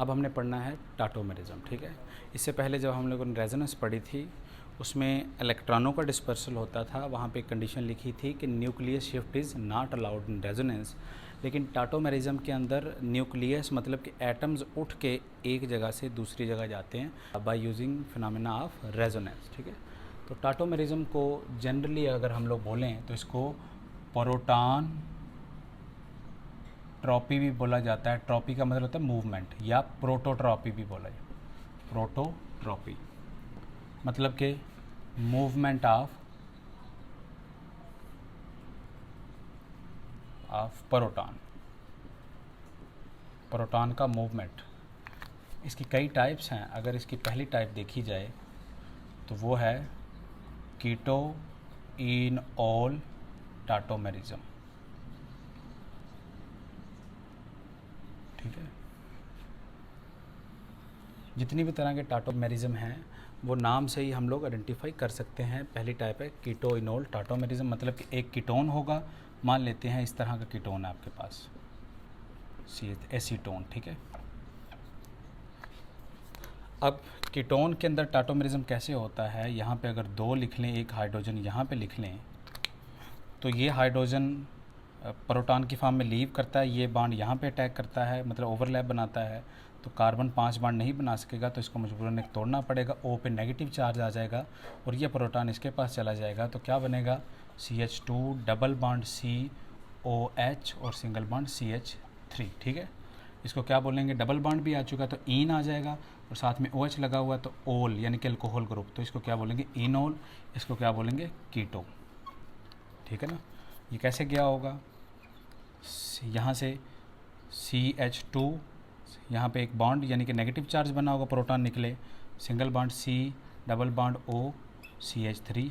अब हमने पढ़ना है टाटोमेरिज्म, ठीक है। इससे पहले जब हम लोगों ने रेजोनेंस पढ़ी थी उसमें इलेक्ट्रॉनों का डिस्पर्सल होता था, वहाँ पे कंडीशन लिखी थी कि nucleus shift is not allowed in resonance. लेकिन टाटोमेरिज्म के अंदर न्यूक्लियस मतलब कि एटम्स उठ के एक जगह से दूसरी जगह जाते हैं by using phenomena of resonance, ठीक है। तो टाटोमेरिज्म को जनरली अगर हम लोग बोलें तो इसको प्रोटॉन ट्रॉपी भी बोला जाता है। ट्रॉपी का मतलब होता है मूवमेंट, या प्रोटोट्रॉपी भी बोला जाता है। प्रोटोट्रॉपी मतलब कि मूवमेंट ऑफ प्रोटॉन, प्रोटॉन का मूवमेंट। इसकी कई टाइप्स हैं। अगर इसकी पहली टाइप देखी जाए तो वो है कीटो इनोल टाटोमेरिज्म, ठीक है। जितनी भी तरह के टाटोमेरिज्म हैं वो नाम से ही हम लोग आइडेंटिफाई कर सकते हैं। पहली टाइप है कीटो इनोल टाटोमेरिज्म, मतलब कि एक कीटोन होगा, मान लेते हैं इस तरह का कीटोन है आपके पास, एसीटोन, ठीक है। अब कीटोन के अंदर टाटोमेरिज्म कैसे होता है, यहाँ पे अगर 2 लिख लें, एक हाइड्रोजन यहाँ पे लिख लें, तो ये हाइड्रोजन प्रोटॉन की फॉर्म में लीव करता है, ये बॉन्ड यहाँ पे अटैक करता है, मतलब ओवरलैप बनाता है, तो कार्बन 5 बॉन्ड नहीं बना सकेगा, तो इसको मजबूरन एक तोड़ना पड़ेगा। O पे नेगेटिव चार्ज आ जाएगा और ये प्रोटॉन इसके पास चला जाएगा, तो क्या बनेगा CH2 डबल बॉन्ड COH और सिंगल बॉन्ड CH3, ठीक है। इसको क्या बोलेंगे, डबल बॉन्ड भी आ चुका तो ईन आ जाएगा, और साथ में OH लगा हुआ तो ओल यानी कि अल्कोहल ग्रुप, तो इसको क्या बोलेंगे इनोल, इसको क्या बोलेंगे कीटो, ठीक है ना। ये कैसे गया होगा, यहाँ से CH2, यहाँ पे एक बॉन्ड यानी कि नेगेटिव चार्ज बना होगा, प्रोटॉन निकले, single bond C double bond O CH3,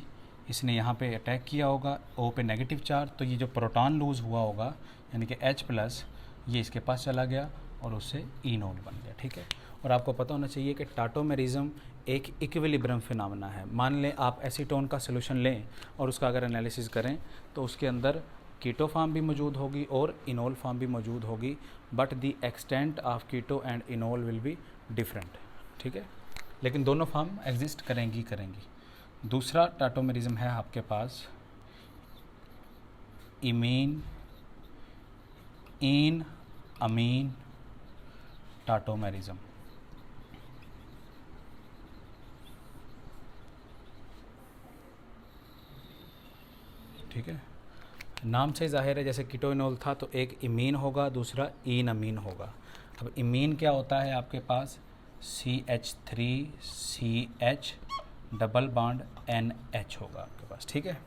इसने यहाँ पे अटैक किया होगा, O पे नेगेटिव चार्ज, तो ये जो प्रोटॉन लूज़ हुआ होगा यानी कि H+, ये इसके पास चला गया और उससे इनोल बन गया, ठीक है। और आपको पता होना चाहिए कि टाटोमेरिज्म एक इक्विलिब्रियम फिनोमेना है। मान लें आप एसीटोन का सोल्यूशन लें और उसका अगर एनालिसिस करें तो उसके अंदर कीटो फॉर्म भी मौजूद होगी और इनोल फॉर्म भी मौजूद होगी, but the extent of keto and enol will be different, ठीक है। लेकिन दोनों फॉर्म एग्जिस्ट करेंगी। दूसरा टाटोमेरिज्म है आपके पास इमीन इन अमीन टाटोमेरिज्म, ठीक है। नाम से जाहिर है, जैसे कीटोइनोल था तो एक इमीन होगा, दूसरा इन अमीन होगा। अब इमीन क्या होता है आपके पास, CH3CH डबल बॉन्ड NH होगा आपके पास, ठीक है।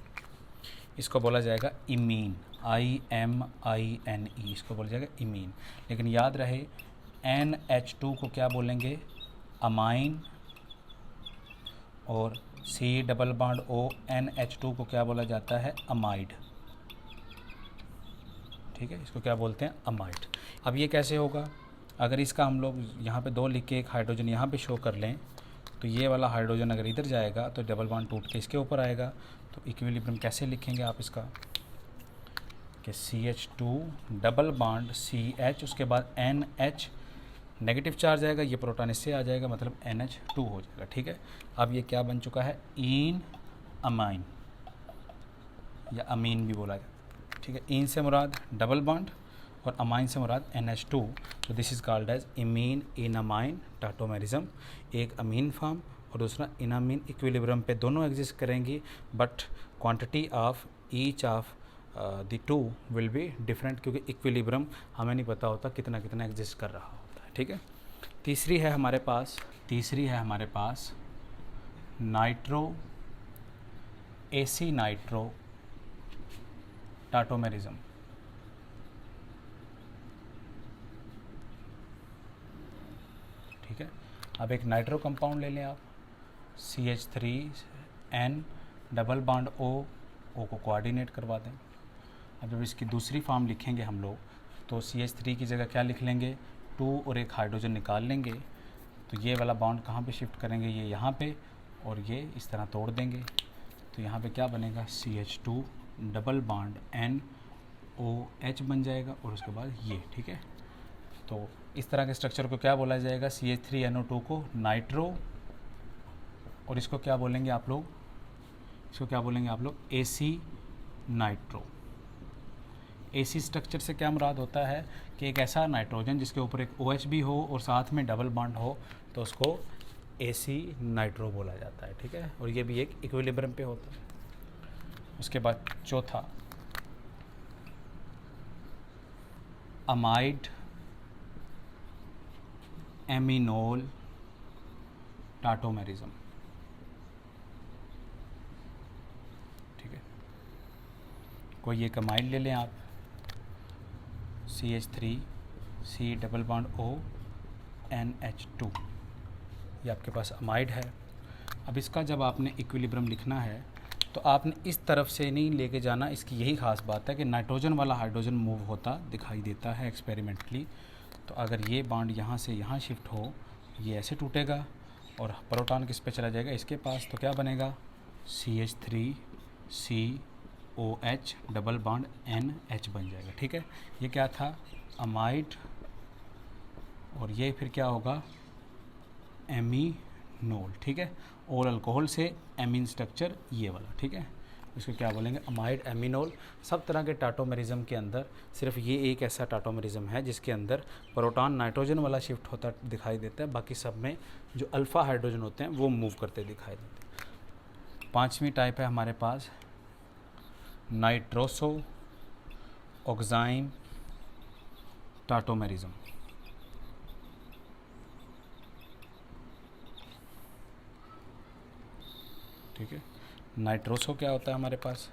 इसको बोला जाएगा इमीन, IMINE, इसको बोला जाएगा इमीन। लेकिन याद रहे NH2 को क्या बोलेंगे अमाइन, और C double bond O NH2 को क्या बोला जाता है अमाइड, ठीक है। इसको क्या बोलते हैं अमाइड। अब ये कैसे होगा, अगर इसका हम लोग यहाँ पे 2 लिख के एक हाइड्रोजन यहाँ पे शो कर लें, तो ये वाला हाइड्रोजन अगर इधर जाएगा तो डबल बॉन्ड टूट के इसके ऊपर आएगा। तो इक्विलिब्रियम कैसे लिखेंगे आप इसका कि CH2 डबल बॉन्ड CH, उसके बाद NH, नेगेटिव चार्ज आएगा, ये प्रोटॉन इससे आ जाएगा, मतलब NH2 हो जाएगा, ठीक है। अब ये क्या बन चुका है इन अमाइन, या अमीन भी बोला जाता है, ठीक है। इन से मुराद डबल बॉन्ड और अमाइन से मुराद NH2, तो this is called as imine enamine tautomerism. एक अमीन फॉर्म और दूसरा इन अमीन, इक्विलिब्रियम पे दोनों एग्जिस्ट करेंगी, but quantity of each of the two will be different, क्योंकि इक्विलिब्रियम हमें नहीं पता होता कितना कितना एग्जिस्ट कर रहा होता है, ठीक है। तीसरी है हमारे पास नाइट्रो एसी नाइट्रो टाटोमेरिज्म, ठीक है। अब एक नाइट्रो कंपाउंड ले लें आप, CH3N डबल बॉन्ड O को कोऑर्डिनेट करवा दें। अब जब इसकी दूसरी फॉर्म लिखेंगे हम लोग तो CH3 की जगह क्या लिख लेंगे 2 और एक हाइड्रोजन निकाल लेंगे, तो ये वाला बॉन्ड कहाँ पे शिफ्ट करेंगे, ये यहाँ पे, और ये इस तरह तोड़ देंगे, तो यहाँ पे क्या बनेगा CH2 डबल बॉन्ड NOH बन जाएगा, और उसके बाद ये, ठीक है। तो इस तरह के स्ट्रक्चर को क्या बोला जाएगा, CH3NO2 को नाइट्रो, और इसको क्या बोलेंगे आप लोग, AC नाइट्रो। AC स्ट्रक्चर से क्या मुराद होता है कि एक ऐसा नाइट्रोजन जिसके ऊपर एक OH भी हो और साथ में डबल बॉन्ड हो, तो उसको AC नाइट्रो बोला जाता है, ठीक है। और ये भी एक इक्विलिब्रियम पे होता है। उसके बाद चौथा, अमाइड एमिनोल टाटोमेरिज्म, ठीक है। कोई एक अमाइड ले लें आप, CH3 double bond O NH2, ये आपके पास अमाइड है। अब इसका जब आपने इक्विलिब्रियम लिखना है तो आपने इस तरफ से नहीं लेके जाना। इसकी यही ख़ास बात है कि नाइट्रोजन वाला हाइड्रोजन मूव होता दिखाई देता है एक्सपेरिमेंटली। तो अगर ये बॉन्ड यहाँ से यहाँ शिफ्ट हो, ये ऐसे टूटेगा और प्रोटॉन किस पे चला जाएगा, इसके पास। तो क्या बनेगा, CH3COH डबल बॉन्ड NH बन जाएगा, ठीक है। ये क्या था, अमाइड, और ये फिर क्या होगा, एमीनोल, ठीक है। और अल्कोहल से एमीन स्ट्रक्चर ये वाला, ठीक है। इसको क्या बोलेंगे, अमाइड एमिनोल। सब तरह के टाटोमेरिज्म के अंदर सिर्फ ये एक ऐसा टाटोमेरिज्म है जिसके अंदर प्रोटॉन नाइट्रोजन वाला शिफ्ट होता दिखाई देता है, बाकी सब में जो अल्फ़ा हाइड्रोजन होते हैं वो मूव करते दिखाई देते हैं। पांचवी टाइप है हमारे पास नाइट्रोसो ऑक्साइम टाटोमेरिज्म, ठीक है। नाइट्रोसो क्या होता है हमारे पास,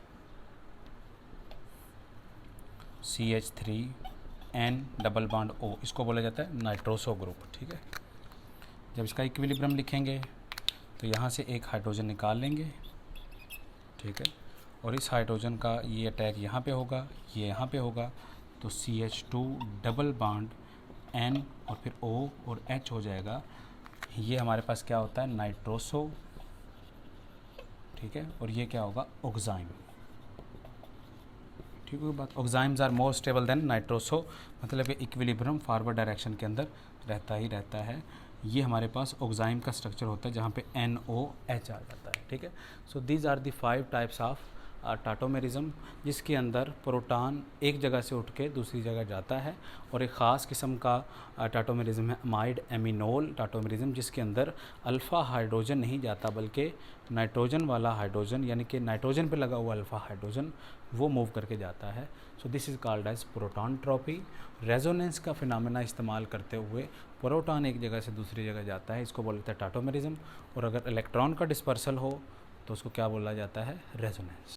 CH3N डबल बॉन्ड O, इसको बोला जाता है नाइट्रोसो ग्रुप, ठीक है। जब इसका इक्विलिब्रियम लिखेंगे तो यहाँ से एक हाइड्रोजन निकाल लेंगे, ठीक है। और इस हाइड्रोजन का ये अटैक यहाँ पे होगा, ये यहाँ पे होगा, तो CH2 डबल बॉन्ड N और फिर O और H हो जाएगा। ये हमारे पास क्या होता है, नाइट्रोसो, ठीक है। और ये क्या होगा, ऑक्साइम, ठीक है। बात, oximes are more stable than nitroso, मतलब कि इक्विलिब्रियम फॉरवर्ड डायरेक्शन के अंदर रहता ही रहता है। ये हमारे पास ऑक्साइम का स्ट्रक्चर होता है जहाँ पे NOH आ जाता है, ठीक है। So these are the 5 types of tautomerism, जिसके अंदर प्रोटॉन एक जगह से उठ के दूसरी जगह जाता है। और एक ख़ास किस्म का टाटोमेरिज्म है अमाइड एमिनोल टाटोमेरिज्म, जिसके अंदर अल्फ़ा हाइड्रोजन नहीं जाता बल्कि नाइट्रोजन वाला हाइड्रोजन, यानी कि नाइट्रोजन पे लगा हुआ अल्फ़ा हाइड्रोजन वो मूव करके जाता है। So this is called as prototropy. Resonance का फिनोमेना इस्तेमाल करते हुए प्रोटॉन एक जगह से दूसरी जगह जाता है, इसको बोलते हैं टाटोमेरिज्म। और अगर इलेक्ट्रॉन का डिस्पर्सल हो तो उसको क्या बोला जाता है, रेजोनेंस।